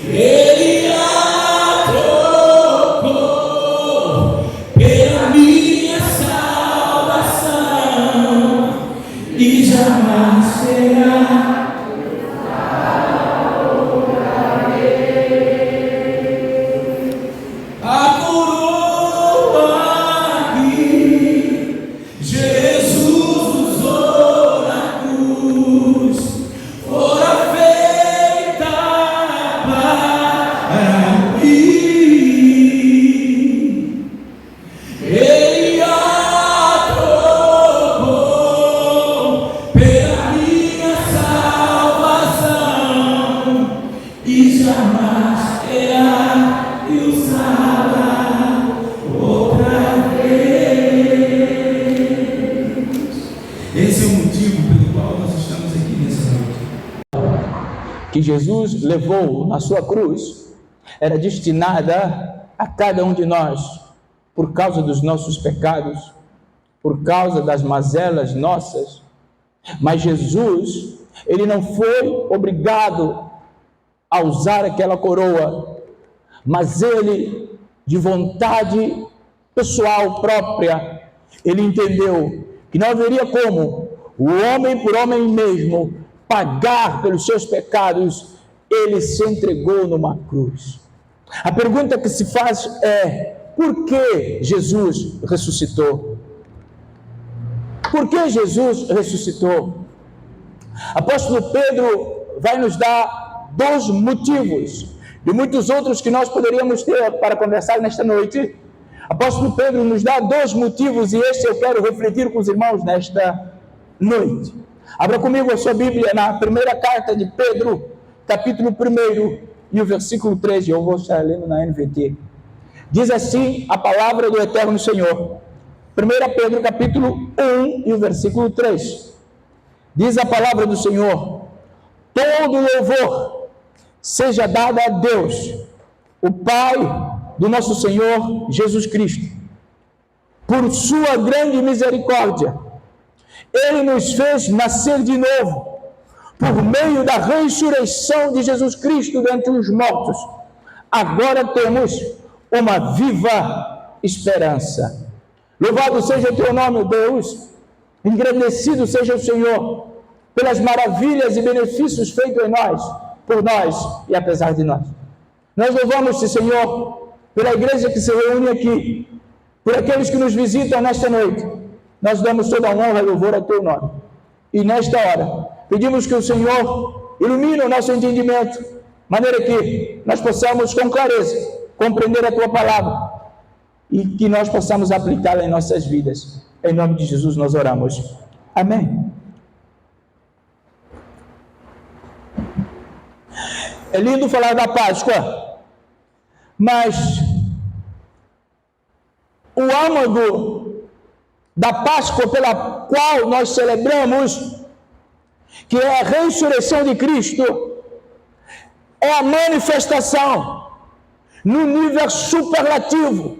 Ele a trocou pela minha salvação e jamais será. Que Jesus levou na sua cruz era destinada a cada um de nós, por causa dos nossos pecados, por causa das mazelas nossas. Mas Jesus, ele não foi obrigado a usar aquela coroa, mas ele, de vontade pessoal própria, ele entendeu que não haveria como o homem por homem mesmo pagar pelos seus pecados. Ele se entregou numa cruz. A pergunta que se faz é: por que Jesus ressuscitou? Por que Jesus ressuscitou? Apóstolo Pedro vai nos dar 2 motivos, de muitos outros que nós poderíamos ter para conversar nesta noite. Apóstolo Pedro nos dá 2 motivos, e este eu quero refletir com os irmãos nesta noite. Abra comigo a sua Bíblia na primeira carta de Pedro, capítulo 1 e o versículo 13. Eu vou estar lendo na NVT. Diz assim a palavra do Eterno Senhor. 1 Pedro, capítulo 1 e o versículo 3. Diz a palavra do Senhor: todo louvor seja dado a Deus, o Pai do nosso Senhor Jesus Cristo. Por sua grande misericórdia, Ele nos fez nascer de novo, por meio da ressurreição de Jesus Cristo dentre os mortos. Agora temos uma viva esperança. Louvado seja o teu nome, Deus. Engrandecido seja o Senhor pelas maravilhas e benefícios feitos em nós, por nós e apesar de nós. Nós louvamos-te, Senhor, pela igreja que se reúne aqui, por aqueles que nos visitam nesta noite. Nós damos toda a honra e louvor ao teu nome. E nesta hora, pedimos que o Senhor ilumine o nosso entendimento, de maneira que nós possamos com clareza compreender a tua palavra e que nós possamos aplicá-la em nossas vidas. Em nome de Jesus nós oramos. Amém. É lindo falar da Páscoa, mas o âmago da Páscoa pela qual nós celebramos, que é a ressurreição de Cristo, é a manifestação no nível superlativo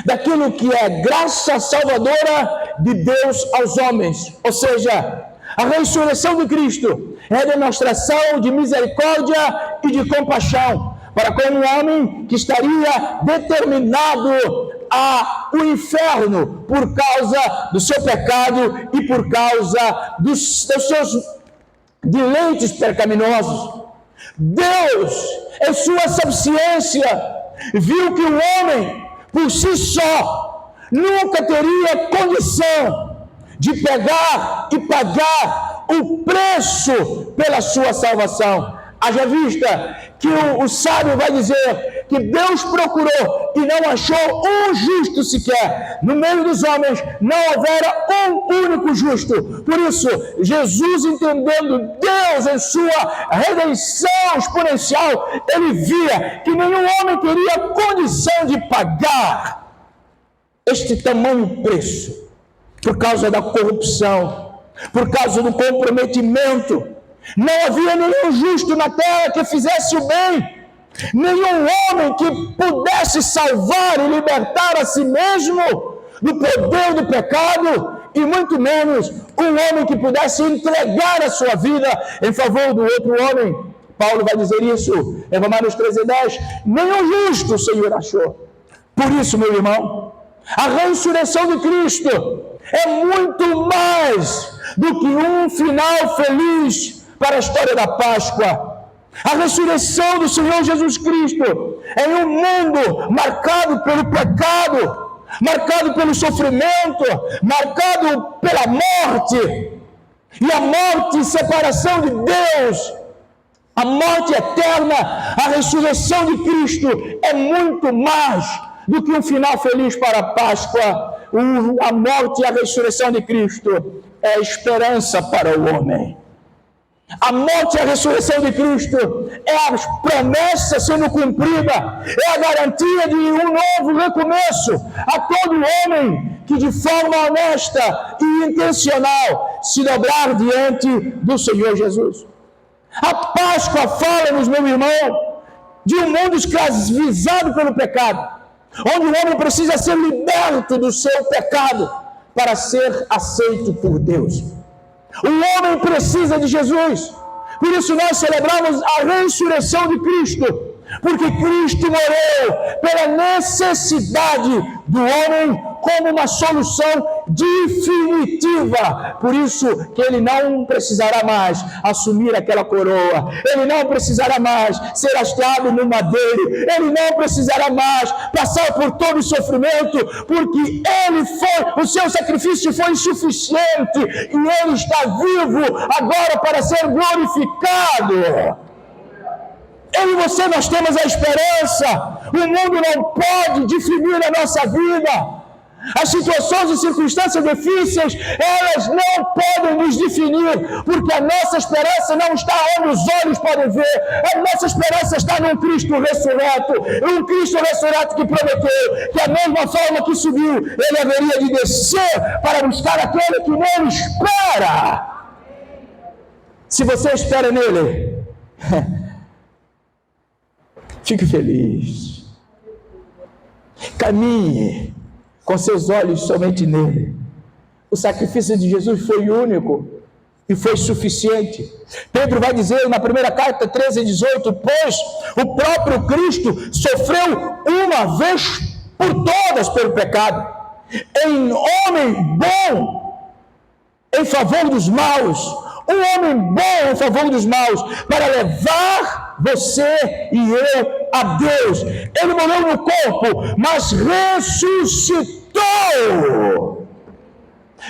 daquilo que é graça salvadora de Deus aos homens. Ou seja, a ressurreição de Cristo é a demonstração de misericórdia e de compaixão para com um homem que estaria determinado ao inferno por causa do seu pecado e por causa dos seus deleites pecaminosos. Deus, em sua suficiência, viu que o homem, por si só, nunca teria condição de pegar e pagar o preço pela sua salvação. Haja vista que o sábio vai dizer que Deus procurou e não achou um justo sequer. No meio dos homens não houvera um único justo. Por isso, Jesus, entendendo Deus em sua redenção exponencial, ele via que nenhum homem teria condição de pagar este tamanho preço, por causa da corrupção, por causa do comprometimento. Não havia nenhum justo na terra que fizesse o bem, nenhum homem que pudesse salvar e libertar a si mesmo do poder do pecado e muito menos um homem que pudesse entregar a sua vida em favor do outro homem. Paulo vai dizer isso em Romanos 13:10, nem o justo o Senhor achou. Por isso, meu irmão, a ressurreição de Cristo é muito mais do que um final feliz para a história da Páscoa. A ressurreição do Senhor Jesus Cristo em um mundo marcado pelo pecado, marcado pelo sofrimento, marcado pela morte, e a morte e separação de Deus, a morte eterna. A ressurreição de Cristo é muito mais do que um final feliz para a Páscoa. A morte e a ressurreição de Cristo é a esperança para o homem. A morte e a ressurreição de Cristo é a promessa sendo cumprida, é a garantia de um novo recomeço a todo homem que de forma honesta e intencional se dobrar diante do Senhor Jesus. A Páscoa fala-nos, meu irmão, de um mundo escravizado pelo pecado, onde o homem precisa ser liberto do seu pecado para ser aceito por Deus. O homem precisa de Jesus. Por isso nós celebramos a ressurreição de Cristo, porque Cristo morreu pela necessidade do homem como uma solução definitiva. Por isso que ele não precisará mais assumir aquela coroa, ele não precisará mais ser hasteado no madeiro, ele não precisará mais passar por todo o sofrimento, porque o seu sacrifício foi suficiente e ele está vivo agora para ser glorificado. Eu e você, nós temos a esperança. O mundo não pode definir a nossa vida. As situações e circunstâncias difíceis, elas não podem nos definir, porque a nossa esperança não está onde os olhos podem ver. A nossa esperança está num Cristo ressurreto, um Cristo ressurreto que prometeu que a mesma forma que subiu, ele haveria de descer para buscar aquele que nele espera. Se você espera nele, fique feliz, caminhe com seus olhos somente nele. O sacrifício de Jesus foi único e foi suficiente. Pedro vai dizer na primeira carta 13:18, pois o próprio Cristo sofreu uma vez por todas pelo pecado, em homem bom em favor dos maus, um homem bom em favor dos maus, para levar você e eu a Deus. Ele morreu no corpo, mas ressuscitou.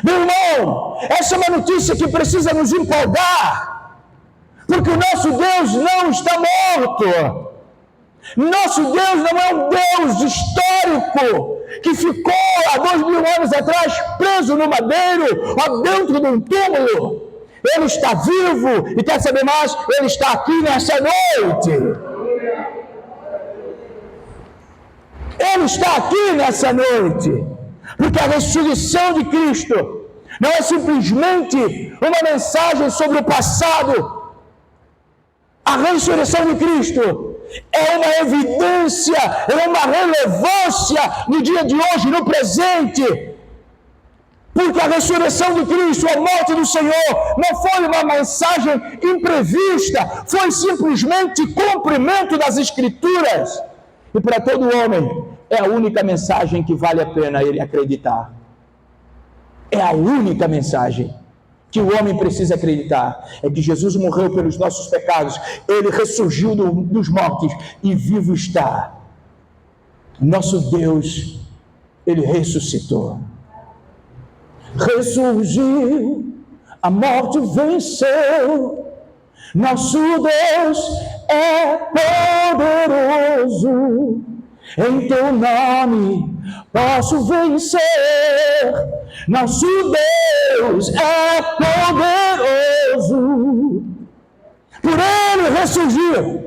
Meu irmão, essa é uma notícia que precisa nos empolgar, porque o nosso Deus não está morto. Nosso Deus não é um Deus histórico que ficou há 2000 anos atrás preso no madeiro ou dentro de um túmulo. Ele está vivo e quer saber mais? Ele está aqui nessa noite. Ele está aqui nessa noite, porque a ressurreição de Cristo não é simplesmente uma mensagem sobre o passado. A ressurreição de Cristo é uma evidência, é uma relevância no dia de hoje, no presente. Porque a ressurreição de Cristo, a morte do Senhor, não foi uma mensagem imprevista, foi simplesmente cumprimento das Escrituras. E para todo homem, é a única mensagem que vale a pena ele acreditar. É a única mensagem que o homem precisa acreditar. É que Jesus morreu pelos nossos pecados, ele ressurgiu dos mortos e vivo está. Nosso Deus, ele ressuscitou. Ressurgiu, a morte venceu. Nosso Deus é poderoso, em teu nome posso vencer. Nosso Deus é poderoso. Por ele ressurgir,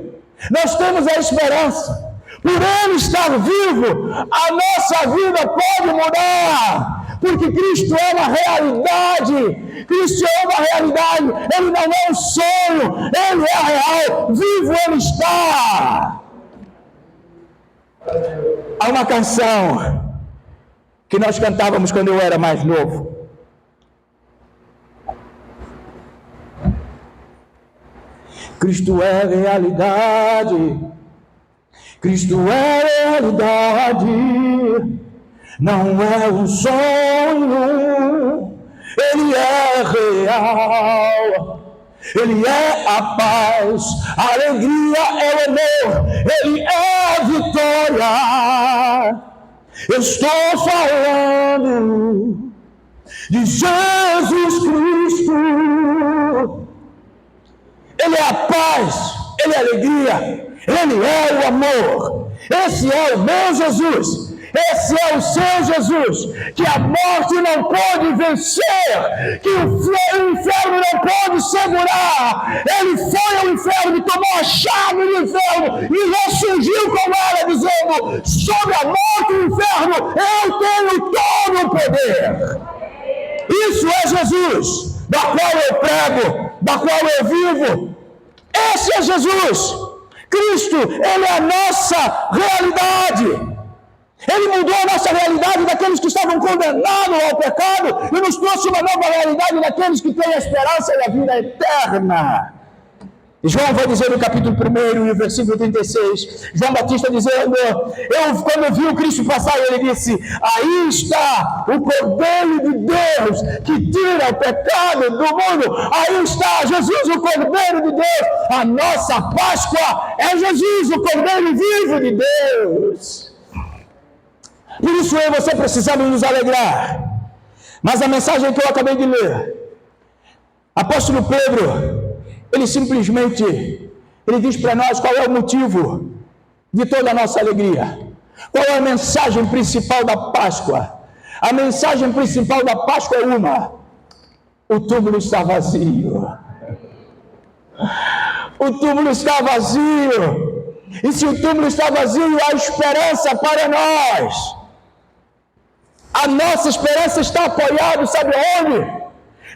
nós temos a esperança. Por ele estar vivo, a nossa vida pode mudar. Porque Cristo é uma realidade. Cristo é uma realidade. Ele não é um sonho. Ele é real. Vivo ele está. Há uma canção que nós cantávamos quando eu era mais novo. Cristo é realidade. Cristo é realidade. Não é um sonho. Ele é real. Ele é a paz, a alegria é o amor, Ele é a vitória. Eu estou falando de Jesus Cristo. Ele é a paz, Ele é a alegria, Ele é o amor. Esse é o meu Jesus. Esse é o seu Jesus, que a morte não pode vencer, que o inferno não pode segurar. Ele foi ao inferno e tomou a chave do inferno e ressurgiu com ela, dizendo: sobre a morte e o inferno eu tenho todo o poder. Isso é Jesus, da qual eu prego, da qual eu vivo. Esse é Jesus. Cristo, Ele é a nossa realidade. Ele mudou a nossa realidade daqueles que estavam condenados ao pecado e nos trouxe uma nova realidade daqueles que têm a esperança da vida eterna. E João vai dizer no capítulo 1, no versículo 36, João Batista dizendo: quando eu vi o Cristo passar, ele disse: aí está o Cordeiro de Deus que tira o pecado do mundo. Aí está Jesus, o Cordeiro de Deus. A nossa Páscoa é Jesus, o Cordeiro vivo de Deus. Por isso eu e você precisamos nos alegrar. Mas a mensagem que eu acabei de ler, apóstolo Pedro, ele simplesmente diz para nós qual é o motivo de toda a nossa alegria. Qual é a mensagem principal da Páscoa? A mensagem principal da Páscoa é uma: o túmulo está vazio. O túmulo está vazio. E se o túmulo está vazio, há esperança para nós. A nossa esperança está apoiada, sabe onde?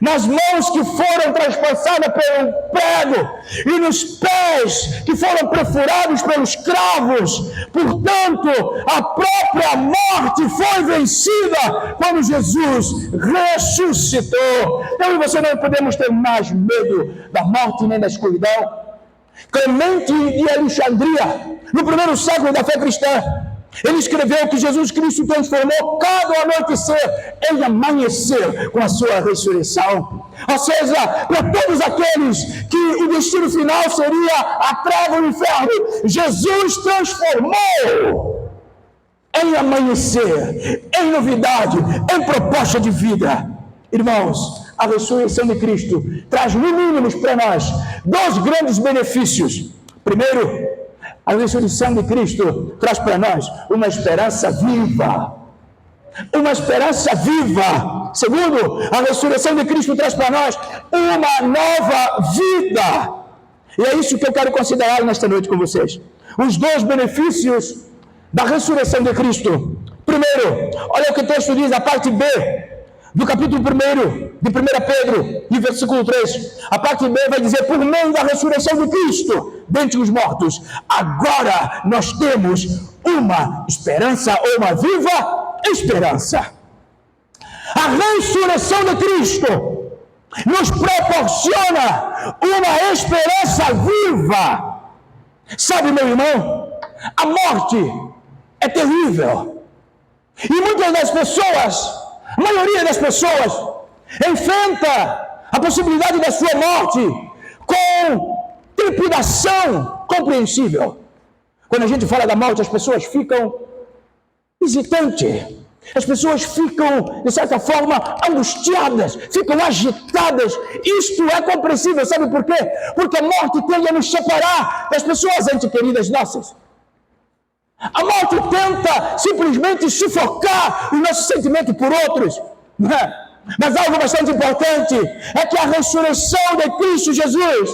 Nas mãos que foram transpassadas pelo prego e nos pés que foram perfurados pelos cravos. Portanto, a própria morte foi vencida quando Jesus ressuscitou. Eu e você não podemos ter mais medo da morte nem da escuridão. Clemente de Alexandria, no primeiro século da fé cristã, ele escreveu que Jesus Cristo transformou cada anoitecer em amanhecer com a sua ressurreição. Ou seja, para todos aqueles que o destino final seria a treva do inferno, Jesus transformou em amanhecer, em novidade, em proposta de vida. Irmãos, a ressurreição de Cristo traz no mínimo para nós 2 grandes benefícios. Primeiro, a ressurreição de Cristo traz para nós uma esperança viva. Uma esperança viva. Segundo, a ressurreição de Cristo traz para nós uma nova vida. E é isso que eu quero considerar nesta noite com vocês. Os 2 benefícios da ressurreição de Cristo. Primeiro, olha o que o texto diz, a parte B do capítulo 1 de 1 Pedro, de versículo 3. A parte B vai dizer: por meio da ressurreição de Cristo dentre os mortos, agora nós temos uma esperança, ou uma viva esperança. A ressurreição de Cristo nos proporciona uma esperança viva. Sabe, meu irmão, a morte é terrível. E muitas das pessoas, a maioria das pessoas, enfrenta a possibilidade da sua morte com trepidação compreensível. Quando a gente fala da morte, as pessoas ficam hesitantes. As pessoas ficam, de certa forma, angustiadas, ficam agitadas. Isto é compreensível, sabe por quê? Porque a morte tende a nos separar das pessoas entes queridas nossas. A morte tenta simplesmente sufocar o nosso sentimento por outros. Mas algo bastante importante é que a ressurreição de Cristo Jesus,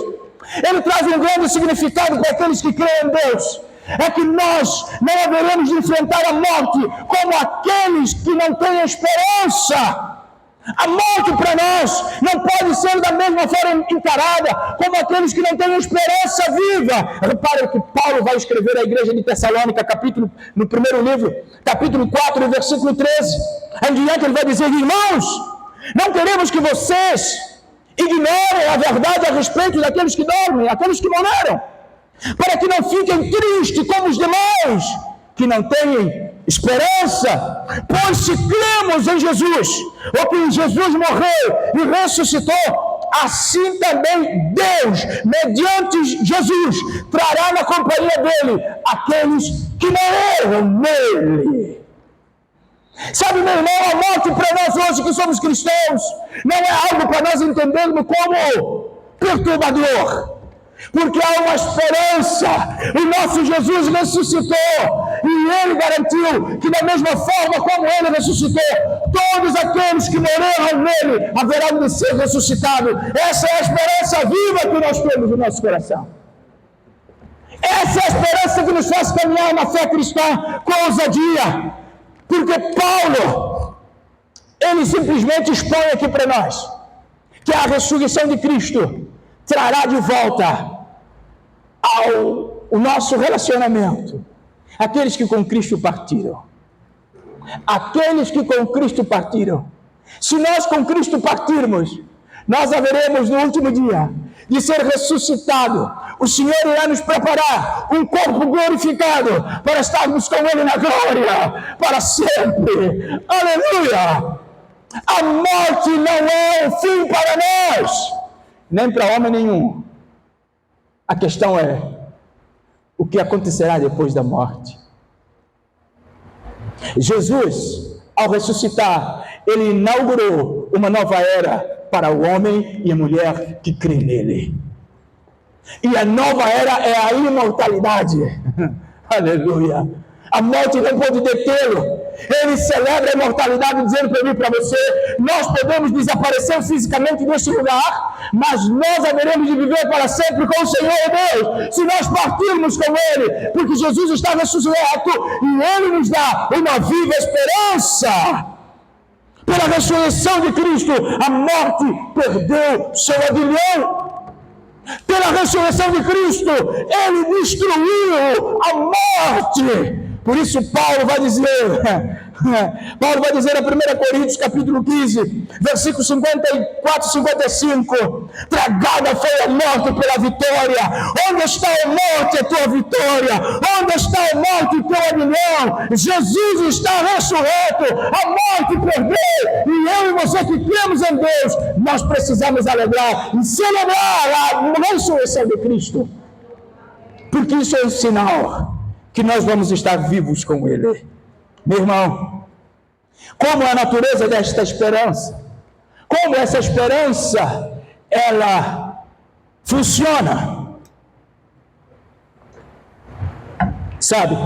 ele traz um grande significado para aqueles que creem em Deus. É que nós não haveremos de enfrentar a morte como aqueles que não têm esperança. A morte para nós não pode ser da mesma forma encarada como aqueles que não têm esperança viva. Repare que Paulo vai escrever à igreja de Tessalônica, no primeiro livro, capítulo 4, versículo 13. Em diante ele vai dizer: irmãos, não queremos que vocês ignorem a verdade a respeito daqueles que dormem, aqueles que morreram, para que não fiquem tristes como os demais, que não têm esperança. Pois se cremos em Jesus, ou que Jesus morreu e ressuscitou, assim também Deus, mediante Jesus, trará na companhia dele aqueles que morreram nele. Sabe, meu irmão, a morte para nós hoje que somos cristãos não é algo para nós entendermos como perturbador, porque há uma esperança. O nosso Jesus ressuscitou e ele garantiu que da mesma forma como ele ressuscitou, todos aqueles que morreram nele haverão de ser ressuscitados. Essa é a esperança viva que nós temos no nosso coração. Essa é a esperança que nos faz caminhar na fé cristã com ousadia. Porque Paulo, ele simplesmente expõe aqui para nós que a ressurreição de Cristo trará de volta ao nosso relacionamento aqueles que com Cristo partiram. Aqueles que com Cristo partiram. Se nós com Cristo partirmos, nós haveremos no último dia de ser ressuscitado. O Senhor irá nos preparar um corpo glorificado para estarmos com Ele na glória para sempre. Aleluia! A morte não é o fim para nós, nem para homem nenhum. A questão é o que acontecerá depois da morte. Jesus, ao ressuscitar, ele inaugurou uma nova era para o homem e a mulher que crê nele. E a nova era é a imortalidade. Aleluia. A morte não pode detê-lo. Ele celebra a imortalidade dizendo para mim e para você: nós podemos desaparecer fisicamente deste lugar, mas nós haveremos de viver para sempre com o Senhor Deus, se nós partirmos com Ele, porque Jesus está ressuscitado e Ele nos dá uma viva esperança. Pela ressurreição de Cristo, a morte perdeu seu aguilhão. Pela ressurreição de Cristo, Ele destruiu a morte. Por isso Paulo vai dizer a 1 Coríntios capítulo 15, versículos 54 e 55, tragada foi a morte pela vitória. Onde está a morte, a tua vitória? Onde está a morte, o teu aguilhão? Jesus está ressurreto, a morte perdeu, e eu e você que cremos em Deus, nós precisamos alegrar e celebrar a ressurreição de Cristo, porque isso é um sinal que nós vamos estar vivos com Ele. Meu irmão, como é a natureza desta esperança? Como essa esperança, ela funciona? Sabe,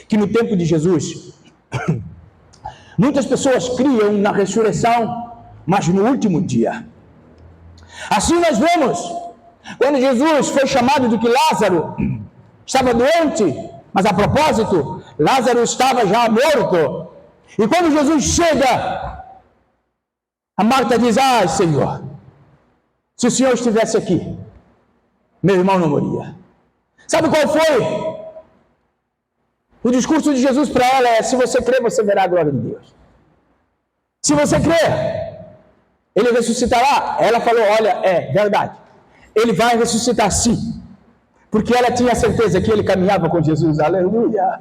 que no tempo de Jesus, muitas pessoas criam na ressurreição, mas no último dia. Assim nós vemos, quando Jesus foi chamado de que Lázaro estava doente, mas a propósito, Lázaro estava já morto. E quando Jesus chega, a Marta diz: ai, Senhor, se o Senhor estivesse aqui, meu irmão não moria. Sabe qual foi? O discurso de Jesus para ela é: se você crer, você verá a glória de Deus. Se você crer, Ele ressuscitará. Ela falou: olha, é verdade, Ele vai ressuscitar sim. Porque ela tinha certeza que ele caminhava com Jesus. Aleluia!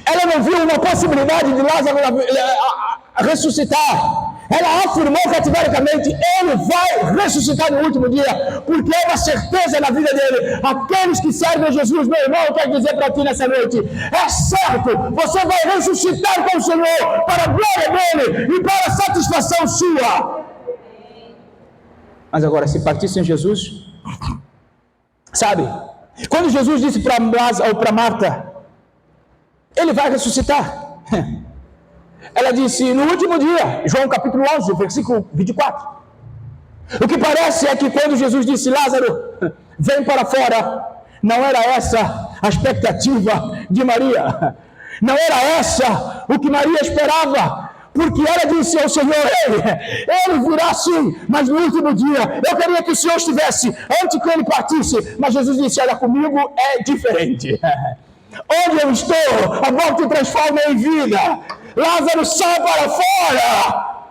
Ela não viu uma possibilidade de Lázaro ressuscitar. Ela afirmou categoricamente: ele vai ressuscitar no último dia, porque é uma certeza na vida dele. Aqueles que servem a Jesus, meu irmão, eu quero dizer para ti nessa noite: é certo, você vai ressuscitar com o Senhor para a glória dele e para a satisfação sua. Mas agora, se partir sem Jesus, sabe, quando Jesus disse para Marta: ele vai ressuscitar, ela disse: no último dia. João capítulo 11, versículo 24. O que parece é que quando Jesus disse: Lázaro, vem para fora, não era essa a expectativa de Maria, não era essa o que Maria esperava. Porque ela disse ao Senhor: ele virá sim, mas no último dia. Eu queria que o Senhor estivesse antes que ele partisse. Mas Jesus disse: olha, comigo é diferente. Onde eu estou, a morte transforma em vida. Lázaro, sai para fora.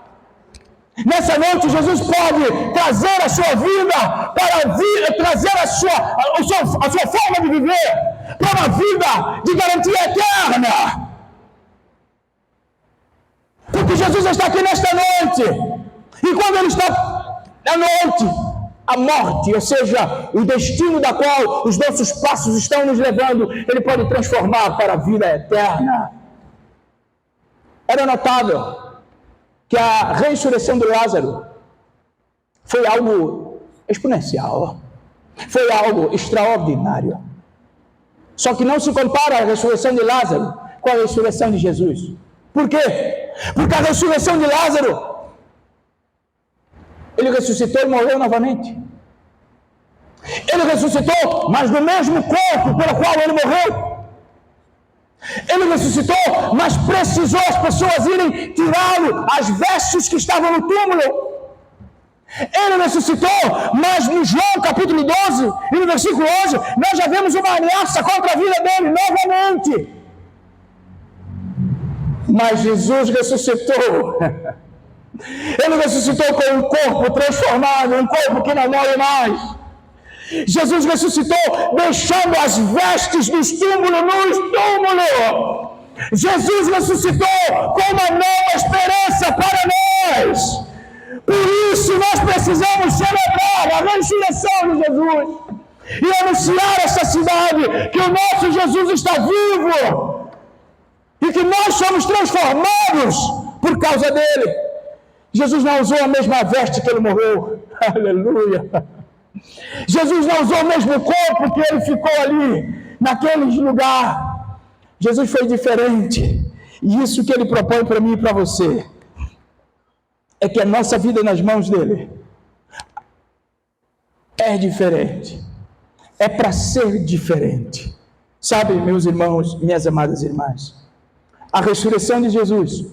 Nessa noite, Jesus pode trazer a sua vida trazer a sua forma de viver para uma vida de garantia eterna. Porque Jesus está aqui nesta noite. E quando Ele está na noite, a morte, ou seja, o destino da qual os nossos passos estão nos levando, Ele pode transformar para a vida eterna. Era notável que a ressurreição de Lázaro foi algo exponencial, foi algo extraordinário. Só que não se compara a ressurreição de Lázaro com a ressurreição de Jesus. Por quê? Porque a ressurreição de Lázaro, ele ressuscitou e morreu novamente. Ele ressuscitou, mas no mesmo corpo pelo qual ele morreu. Ele ressuscitou, mas precisou as pessoas irem tirá-lo, as vestes que estavam no túmulo. Ele ressuscitou, mas no João capítulo 12, e no versículo 11, nós já vemos uma ameaça contra a vida dele novamente. Mas Jesus ressuscitou. Ele ressuscitou com um corpo transformado, um corpo que não morre mais. Jesus ressuscitou deixando as vestes dos túmulos nos túmulos. Jesus ressuscitou com uma nova esperança para nós. Por isso nós precisamos celebrar a ressurreição de Jesus e anunciar a essa cidade que o nosso Jesus está vivo e que nós somos transformados por causa dele. Jesus não usou a mesma veste que ele morreu. Aleluia. Jesus não usou o mesmo corpo que ele ficou ali, naquele lugar. Jesus foi diferente. E isso que ele propõe para mim e para você é que a nossa vida nas mãos dele é diferente. É para ser diferente. Sabe, meus irmãos, minhas amadas irmãs, a ressurreição de Jesus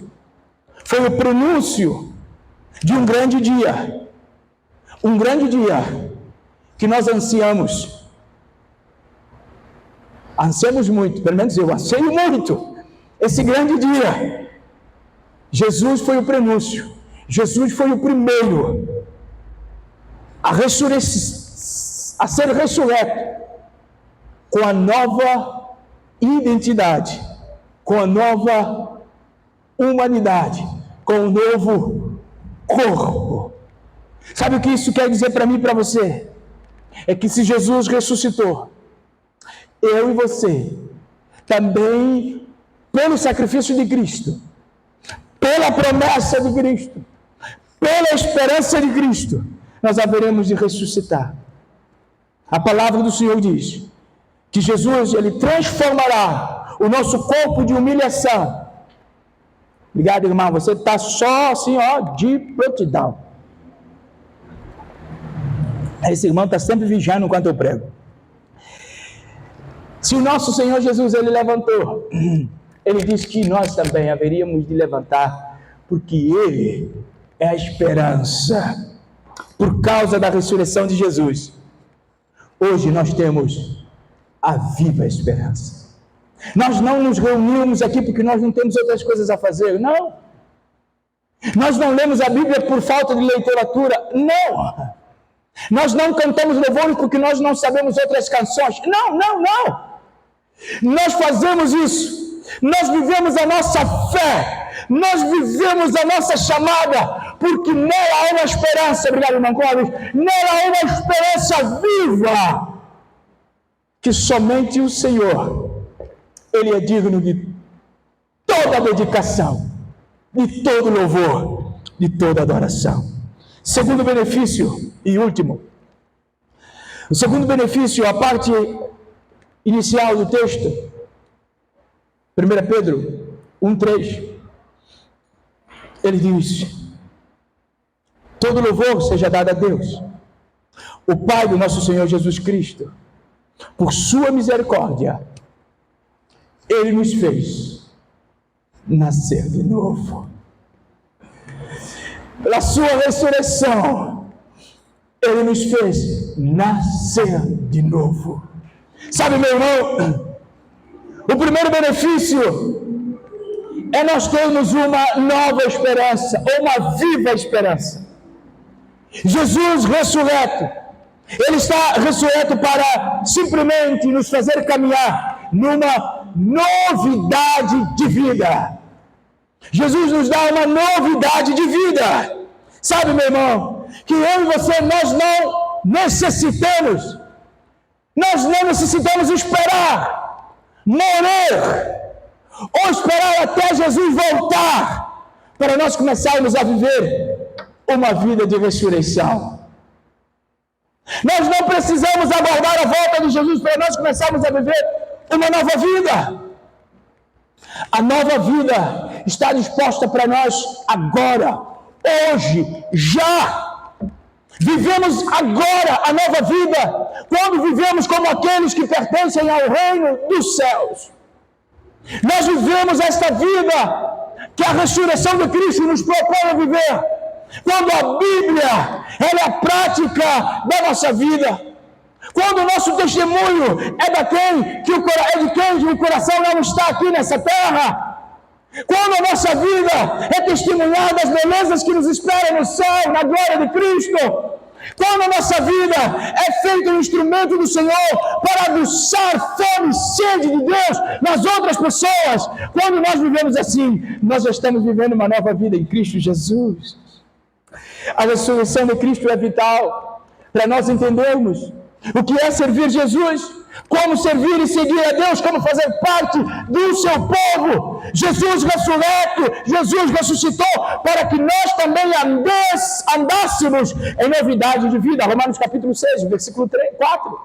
foi o prenúncio de um grande dia. Um grande dia que nós ansiamos muito, pelo menos eu anseio muito, esse grande dia. Jesus foi o prenúncio, Jesus foi o primeiro a ser ressurreto, com a nova identidade, com a nova humanidade, com um novo corpo. Sabe o que isso quer dizer para mim e para você? É que se Jesus ressuscitou, eu e você, também, pelo sacrifício de Cristo, pela promessa de Cristo, pela esperança de Cristo, nós haveremos de ressuscitar. A palavra do Senhor diz que Jesus, ele transformará o nosso corpo de humilhação. Obrigado, irmão, você está só assim, de prontidão. Esse irmão está sempre vigiando enquanto eu prego. Se o nosso Senhor Jesus, ele levantou, ele diz que nós também haveríamos de levantar, porque ele é a esperança. Por causa da ressurreição de Jesus, hoje nós temos a viva esperança. Nós não nos reunimos aqui porque nós não temos outras coisas a fazer, não. Nós não lemos a Bíblia por falta de literatura, não. Nós não cantamos louvores porque nós não sabemos outras canções. Não. Nós fazemos isso. Nós vivemos a nossa fé. Nós vivemos a nossa chamada. Porque nela há uma esperança. Obrigado, irmão Clóvis. Nela há uma esperança viva. Que somente o Senhor, ele é digno de toda dedicação, de todo louvor, de toda adoração. Segundo benefício e último. O segundo benefício, a parte inicial do texto, 1 Pedro 1,3, ele diz: todo louvor seja dado a Deus, o Pai do nosso Senhor Jesus Cristo, por sua misericórdia, ele nos fez nascer de novo. Pela sua ressurreição, ele nos fez nascer de novo. Sabe, meu irmão, o primeiro benefício é nós termos uma nova esperança, ou uma viva esperança. Jesus ressurreto, Ele está ressurreto para simplesmente nos fazer caminhar numa novidade de vida. Jesus nos dá uma novidade de vida. Sabe, meu irmão, que eu e você, nós não necessitamos esperar morrer ou esperar até Jesus voltar para nós começarmos a viver uma vida de ressurreição. Nós não precisamos aguardar a volta de Jesus para nós começarmos a viver uma nova vida. A nova vida está disposta para nós agora, hoje, já. Vivemos agora a nova vida, quando vivemos como aqueles que pertencem ao reino dos céus. Nós vivemos esta vida que a ressurreição de Cristo nos propõe a viver, quando a Bíblia ela é a prática da nossa vida, quando o nosso testemunho é de quem o coração não está aqui nessa terra, quando a nossa vida é testemunhar das belezas que nos esperam no céu, na glória de Cristo, quando a nossa vida é feita um instrumento do Senhor para aguçar fome e sede de Deus nas outras pessoas, quando nós vivemos assim, nós já estamos vivendo uma nova vida em Cristo Jesus. A ressurreição de Cristo é vital para nós entendermos o que é servir Jesus, como servir e seguir a Deus, como fazer parte do seu povo. Jesus ressurreto, Jesus ressuscitou para que nós também andássemos em novidade de vida. Romanos capítulo 6, versículo 4.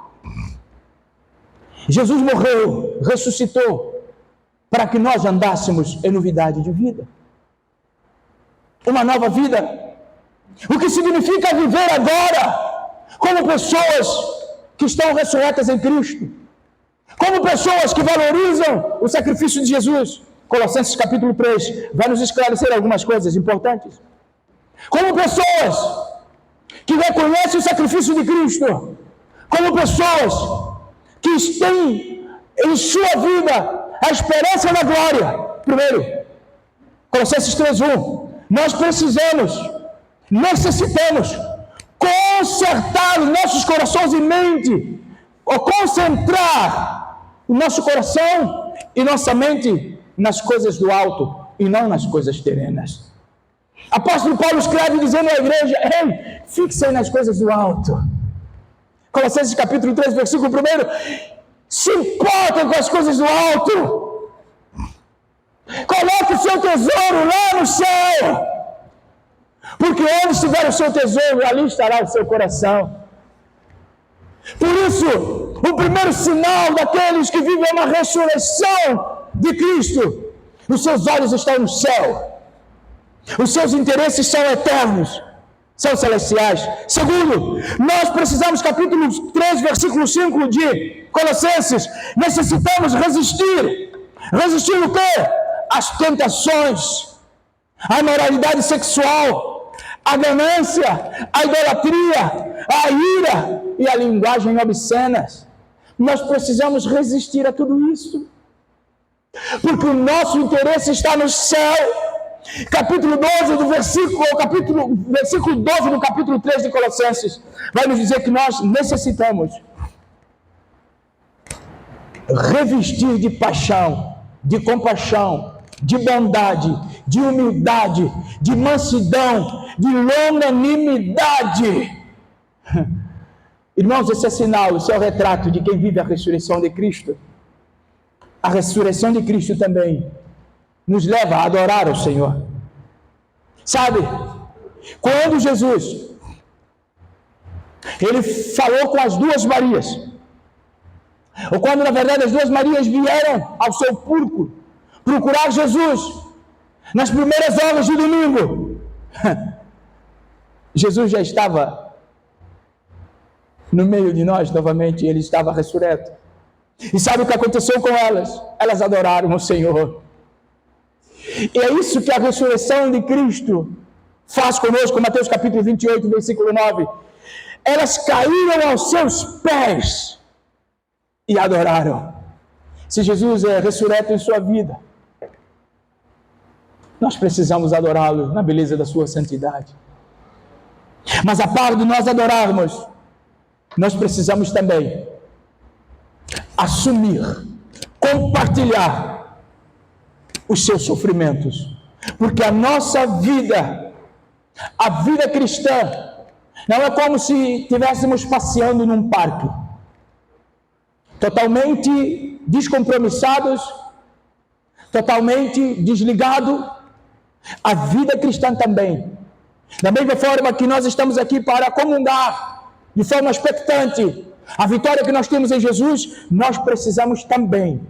Jesus morreu, ressuscitou para que nós andássemos em novidade de vida. Uma nova vida. O que significa viver agora como pessoas que estão ressurretas em Cristo, como pessoas que valorizam o sacrifício de Jesus. Colossenses capítulo 3 vai nos esclarecer algumas coisas importantes. Como pessoas que reconhecem o sacrifício de Cristo, como pessoas que têm em sua vida a esperança da glória. Primeiro, Colossenses 3:1, nós necessitamos consertar os nossos corações e mente, ou concentrar o nosso coração e nossa mente nas coisas do alto e não nas coisas terrenas. Apóstolo Paulo escreve dizendo à igreja: ei, fixem nas coisas do alto. Colossenses capítulo 3, versículo 1, se importem com as coisas do alto. Coloque o seu tesouro lá no céu, porque onde estiver o seu tesouro, ali estará o seu coração. Por isso, o primeiro sinal daqueles que vivem uma ressurreição de Cristo, os seus olhos estão no céu, os seus interesses são eternos, são celestiais. Segundo, nós precisamos, capítulo 3, versículo 5 de Colossenses, necessitamos resistir. Resistir o quê? As tentações, a imoralidade sexual, a ganância, a idolatria, a ira e a linguagem obscenas. Nós precisamos resistir a tudo isso, porque o nosso interesse está no céu. Capítulo 12 do versículo 12 do capítulo 3 de Colossenses vai nos dizer que nós necessitamos revestir de paixão, de compaixão, de bondade, de humildade, de mansidão, de longanimidade. Irmãos, esse é sinal, esse é o retrato de quem vive a ressurreição de Cristo. A ressurreição de Cristo também nos leva a adorar o Senhor. Sabe, quando Jesus ele falou com as duas Marias, ou quando na verdade as duas Marias vieram ao seu púlpito procurar Jesus nas primeiras horas de domingo, Jesus já estava no meio de nós novamente, ele estava ressurreto. E sabe o que aconteceu com elas? Elas adoraram o Senhor. E é isso que a ressurreição de Cristo faz conosco. Mateus capítulo 28, versículo 9. Elas caíram aos seus pés e adoraram. Se Jesus é ressurreto em sua vida, nós precisamos adorá-lo na beleza da sua santidade. Mas a par de nós adorarmos, nós precisamos também assumir, compartilhar os seus sofrimentos. Porque a nossa vida, a vida cristã, não é como se estivéssemos passeando num parque, totalmente descompromissados, totalmente desligado. A vida cristã também, da mesma forma que nós estamos aqui para comungar de forma expectante a vitória que nós temos em Jesus, nós precisamos também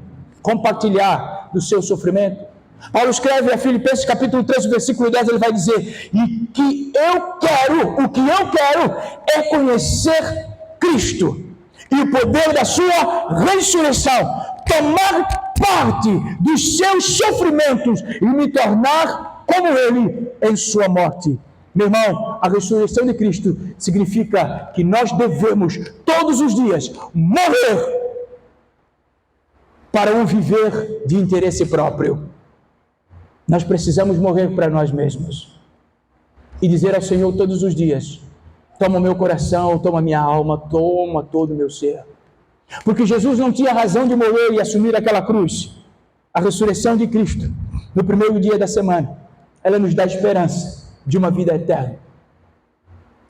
compartilhar do seu sofrimento. Paulo escreve a Filipenses capítulo 3, versículo 10, ele vai dizer: e que o que eu quero é conhecer Cristo e o poder da sua ressurreição, tomar parte dos seus sofrimentos e me tornar como ele em sua morte. Meu irmão, a ressurreição de Cristo significa que nós devemos todos os dias morrer para um viver de interesse próprio. Nós precisamos morrer para nós mesmos e dizer ao Senhor todos os dias: toma o meu coração, toma a minha alma, toma todo o meu ser. Porque Jesus não tinha razão de morrer e assumir aquela cruz. A ressurreição de Cristo, no primeiro dia da semana, ela nos dá esperança de uma vida eterna.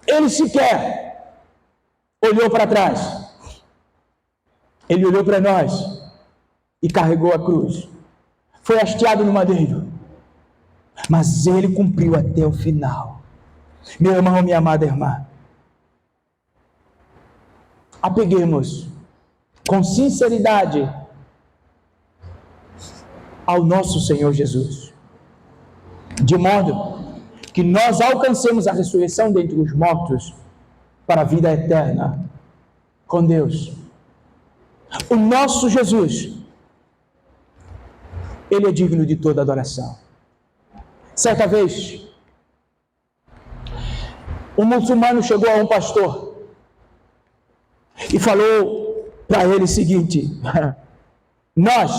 Ele sequer olhou para trás. Ele olhou para nós e carregou a cruz. Foi hasteado no madeiro, mas ele cumpriu até o final. Meu irmão, minha amada irmã, apeguemos com sinceridade ao nosso Senhor Jesus, de modo que nós alcancemos a ressurreição dentre os mortos para a vida eterna com Deus. O nosso Jesus, ele é digno de toda adoração. Certa vez, um muçulmano chegou a um pastor e falou para ele o seguinte: nós,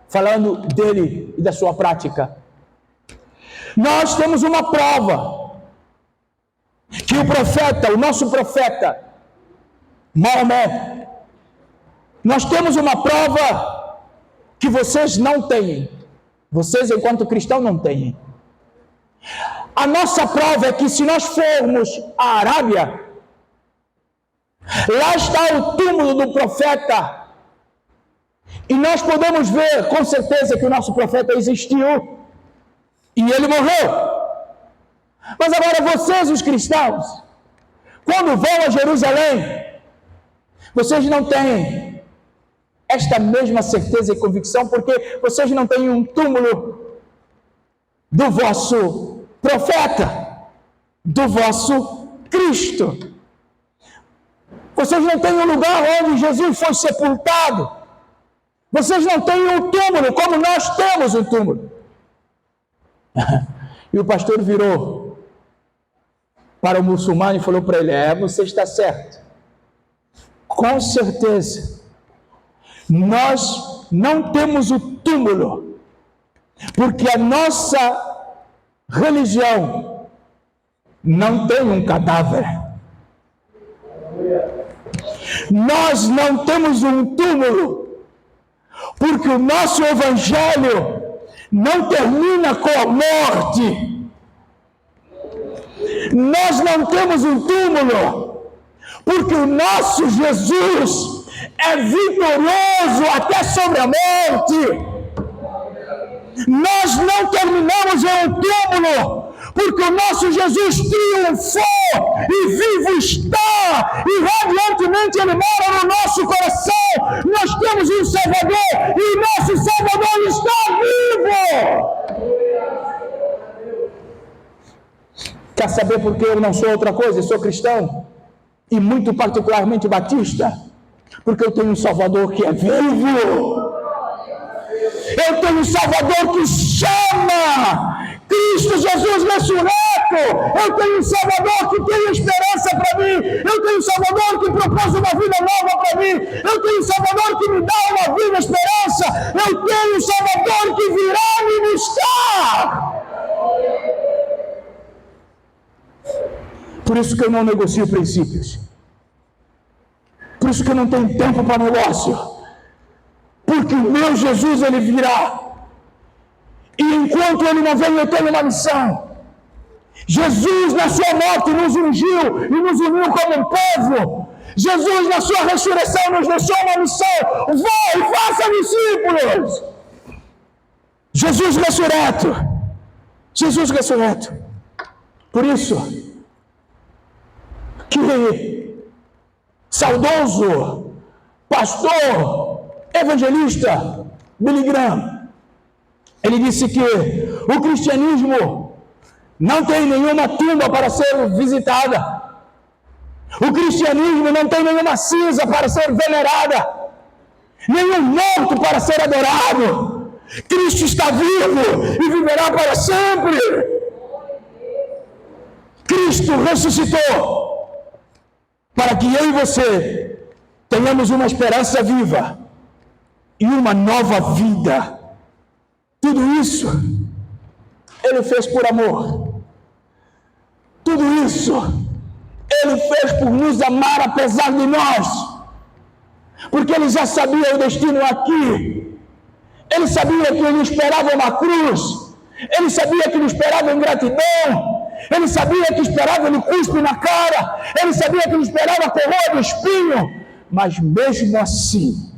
falando dele e da sua prática, nós temos uma prova que o profeta, o nosso profeta Maomé, nós temos uma prova que vocês não têm, vocês enquanto cristãos não têm. A nossa prova é que se nós formos à Arábia, lá está o túmulo do profeta, e nós podemos ver com certeza que o nosso profeta existiu e ele morreu. Mas agora vocês, os cristãos, quando vão a Jerusalém, vocês não têm esta mesma certeza e convicção, porque vocês não têm um túmulo do vosso profeta, do vosso Cristo. Vocês não têm um lugar onde Jesus foi sepultado. Vocês não têm um túmulo como nós temos um túmulo. E o pastor virou para o muçulmano e falou para ele: você está certo. Com certeza, nós não temos o túmulo, porque a nossa religião não tem um cadáver. Nós não temos um túmulo, porque o nosso evangelho não termina com a morte. Nós não temos um túmulo, porque o nosso Jesus é vitorioso até sobre a morte. Nós não terminamos em um túmulo, porque o nosso Jesus triunfou e vivo está, e radiantemente ele mora no nosso coração. Nós temos um Salvador e o nosso Salvador está vivo. Quer saber por que eu não sou outra coisa? Eu sou cristão e muito particularmente batista, porque eu tenho um Salvador que é vivo. Eu tenho um Salvador que chama Cristo Jesus ressurreto. Eu tenho um Salvador que tem esperança para mim. Eu tenho um Salvador que propôs uma vida nova para mim. Eu tenho um Salvador que me dá uma vida esperança. Eu tenho um Salvador que virá ministrar. Por isso que eu não negocio princípios. Por isso que eu não tenho tempo para negócio. Porque o meu Jesus, ele virá. E enquanto ele não vem, eu tenho uma missão. Jesus, na sua morte, nos ungiu e nos uniu como um povo. Jesus, na sua ressurreição, nos deixou uma missão. Vá e faça discípulos. Jesus ressurreto. Jesus ressurreto. Por isso que saudoso pastor, evangelista Billy Graham, ele disse que o cristianismo não tem nenhuma tumba para ser visitada. O cristianismo não tem nenhuma cinza para ser venerada, nenhum morto para ser adorado. Cristo está vivo e viverá para sempre. Cristo ressuscitou para que eu e você tenhamos uma esperança viva e uma nova vida. Tudo isso Ele fez por amor. Tudo isso Ele fez por nos amar apesar de nós, porque Ele já sabia o destino aqui. Ele sabia que Ele esperava uma cruz. Ele sabia que Ele esperava ingratidão. Ele sabia que esperava Ele cuspe na cara. Ele sabia que Ele esperava a coroa do espinho. Mas mesmo assim,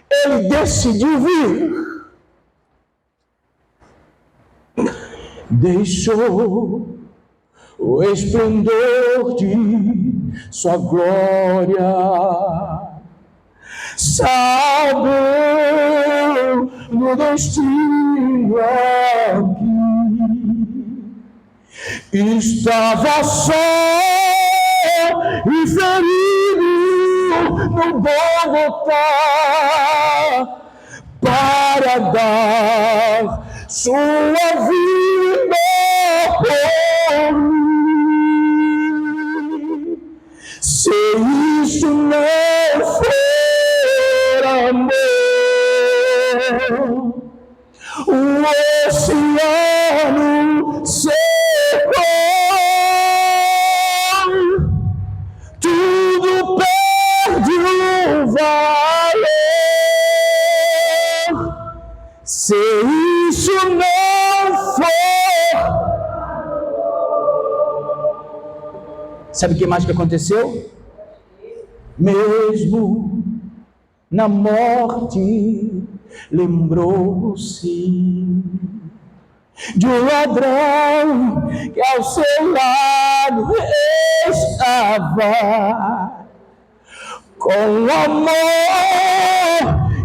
Ele decidiu vir. Deixou o esplendor de sua glória, sabeu no destino aqui, estava só e ferido no Gólgota para dar sua vida por mim. Se isso não for amor, o oceano secou, tudo perde o valor. Se isso não for. Sabe o que mais que aconteceu? Mesmo na morte, lembrou-se de um ladrão que ao seu lado estava, com amor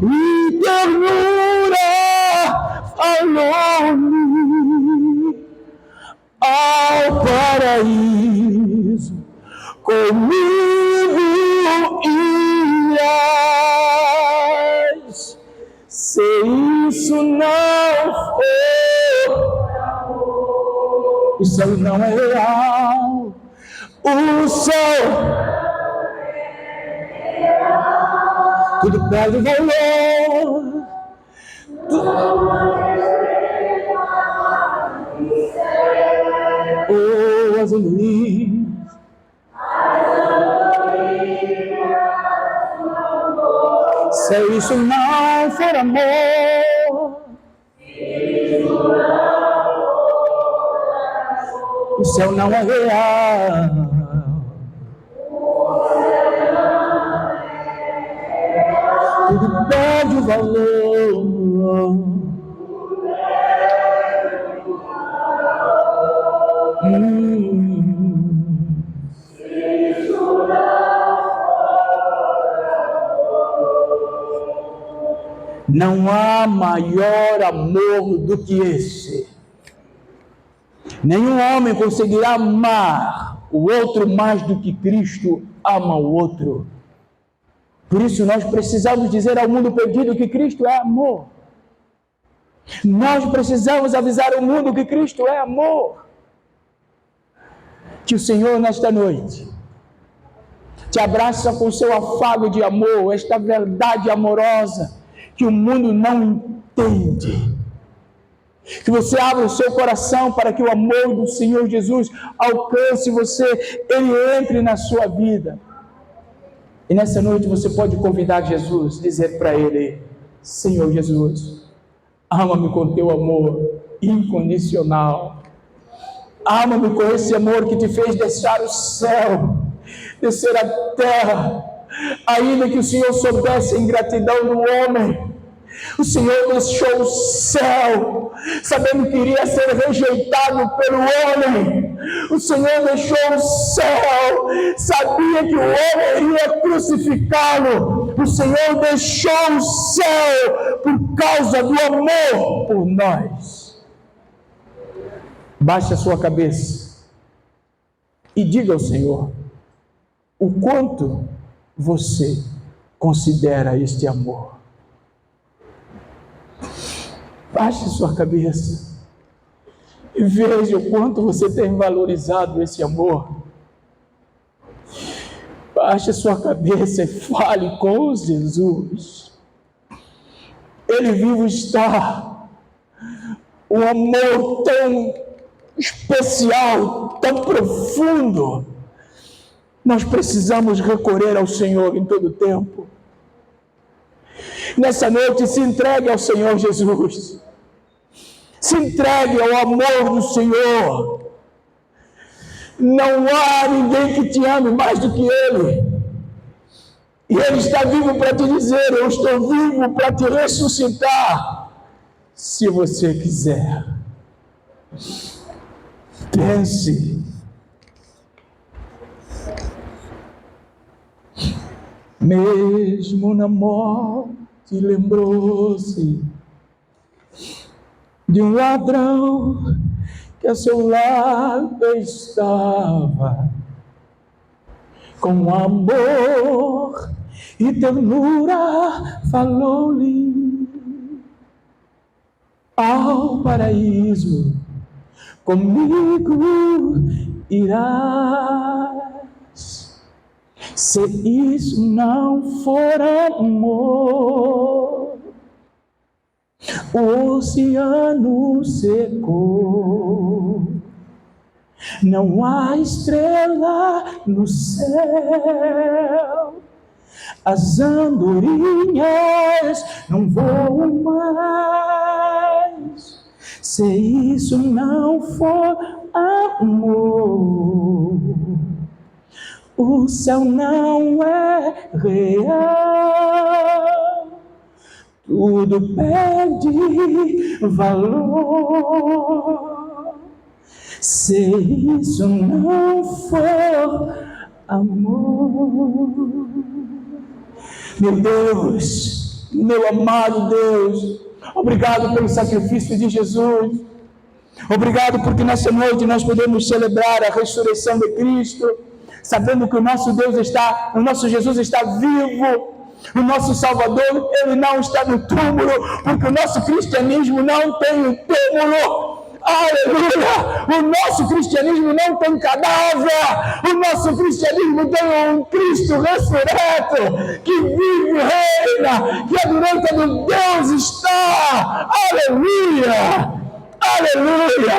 e ternura falou-me ao paraíso, comigo irás. Se isso não for, o céu não é real, o céu tudo perde valor. Oh, as luzes, se isso não for amor, o céu não é real. Tudo perde o valor. Não há maior amor do que esse. Nenhum homem conseguirá amar o outro mais do que Cristo ama o outro. Por isso nós precisamos dizer ao mundo perdido que Cristo é amor. Nós precisamos avisar ao mundo que Cristo é amor. Que o Senhor, nesta noite, te abraça com seu afago de amor, esta verdade amorosa que o mundo não entende. Que você abra o seu coração para que o amor do Senhor Jesus alcance você, Ele entre na sua vida. E nessa noite você pode convidar Jesus, dizer para Ele: Senhor Jesus, ama-me com teu amor incondicional. Ama-me com esse amor que te fez deixar o céu, descer a terra, ainda que o Senhor soubesse a ingratidão do homem. O Senhor deixou o céu, sabendo que iria ser rejeitado pelo homem. O Senhor deixou o céu, sabia que o homem iria crucificá-lo. O Senhor deixou o céu por causa do amor por nós. Baixe a sua cabeça e diga ao Senhor o quanto você considera este amor. Baixe sua cabeça e veja o quanto você tem valorizado esse amor. Baixe sua cabeça e fale com Jesus. Ele vivo está. Um amor tão especial, tão profundo. Nós precisamos recorrer ao Senhor em todo tempo. Nessa noite, se entregue ao Senhor Jesus. Se entregue ao amor do Senhor. Não há ninguém que te ame mais do que Ele. E Ele está vivo para te dizer: eu estou vivo para te ressuscitar. Se você quiser. Pense. Mesmo na morte lembrou-se de um ladrão que a seu lado estava, com amor e ternura falou-lhe: ao paraíso comigo irás. Se isso não for amor, o oceano secou, não há estrela no céu, as andorinhas não voam mais. Se isso não for amor, o céu não é real, tudo perde valor. Se isso não for amor. Meu Deus, meu amado Deus, obrigado pelo sacrifício de Jesus. Obrigado porque nessa noite nós podemos celebrar a ressurreição de Cristo, sabendo que o nosso Jesus está vivo, o nosso Salvador, Ele não está no túmulo, porque o nosso cristianismo não tem um túmulo. Aleluia! O nosso cristianismo não tem cadáver, o nosso cristianismo tem um Cristo ressurreto, que vive e reina, que a direita de Deus está. Aleluia! Aleluia!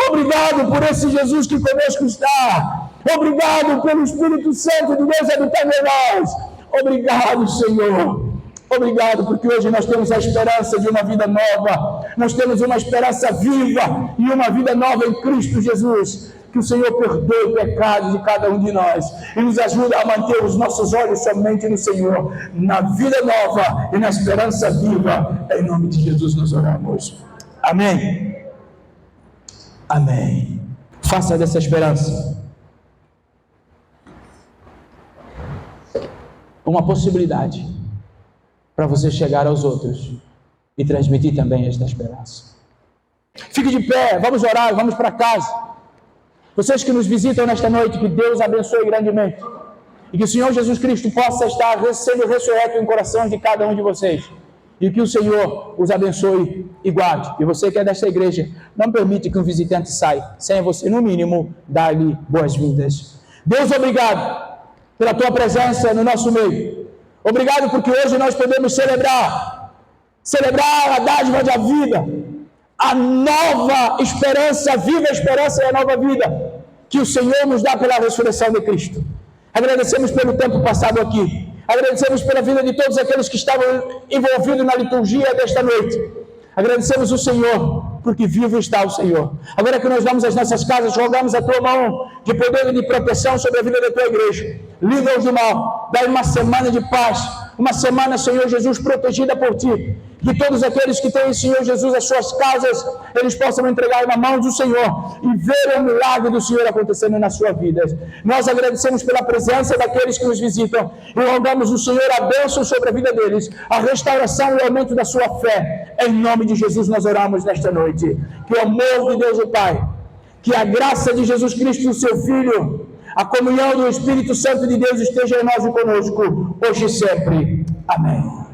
Obrigado por esse Jesus que conosco está. Obrigado pelo Espírito Santo de Deus habitando em nós. Obrigado, Senhor. Obrigado porque hoje nós temos a esperança de uma vida nova. Nós temos uma esperança viva e uma vida nova em Cristo Jesus. Que o Senhor perdoe o pecado de cada um de nós e nos ajude a manter os nossos olhos somente no Senhor, na vida nova e na esperança viva. Em nome de Jesus nós oramos. Amém. Amém. Faça dessa esperança uma possibilidade para você chegar aos outros e transmitir também esta esperança. Fique de pé, vamos orar, vamos para casa. Vocês que nos visitam nesta noite, que Deus abençoe grandemente e que o Senhor Jesus Cristo possa estar sendo ressurreto em corações de cada um de vocês e que o Senhor os abençoe e guarde. E você que é desta igreja, não permite que um visitante saia sem você, no mínimo, dar-lhe boas-vindas. Deus, obrigado pela tua presença no nosso meio. Obrigado porque hoje nós podemos celebrar a dádiva da vida, a nova esperança, a viva esperança e a nova vida que o Senhor nos dá pela ressurreição de Cristo. Agradecemos pelo tempo passado aqui. Agradecemos pela vida de todos aqueles que estavam envolvidos na liturgia desta noite. Agradecemos o Senhor, porque vivo está o Senhor. Agora que nós vamos às nossas casas, rogamos a tua mão de poder e de proteção sobre a vida da tua igreja. Livra-os do mal, dá uma semana de paz, uma semana, Senhor Jesus, protegida por ti. Que todos aqueles que têm, Senhor Jesus, as suas casas, eles possam entregar na mão do Senhor e ver o milagre do Senhor acontecendo nas suas vidas. Nós agradecemos pela presença daqueles que nos visitam e rogamos o Senhor a bênção sobre a vida deles, a restauração e o aumento da sua fé. Em nome de Jesus nós oramos nesta noite. Que o amor de Deus o Pai, que a graça de Jesus Cristo, o seu Filho, a comunhão do Espírito Santo de Deus esteja em nós e conosco, hoje e sempre. Amém.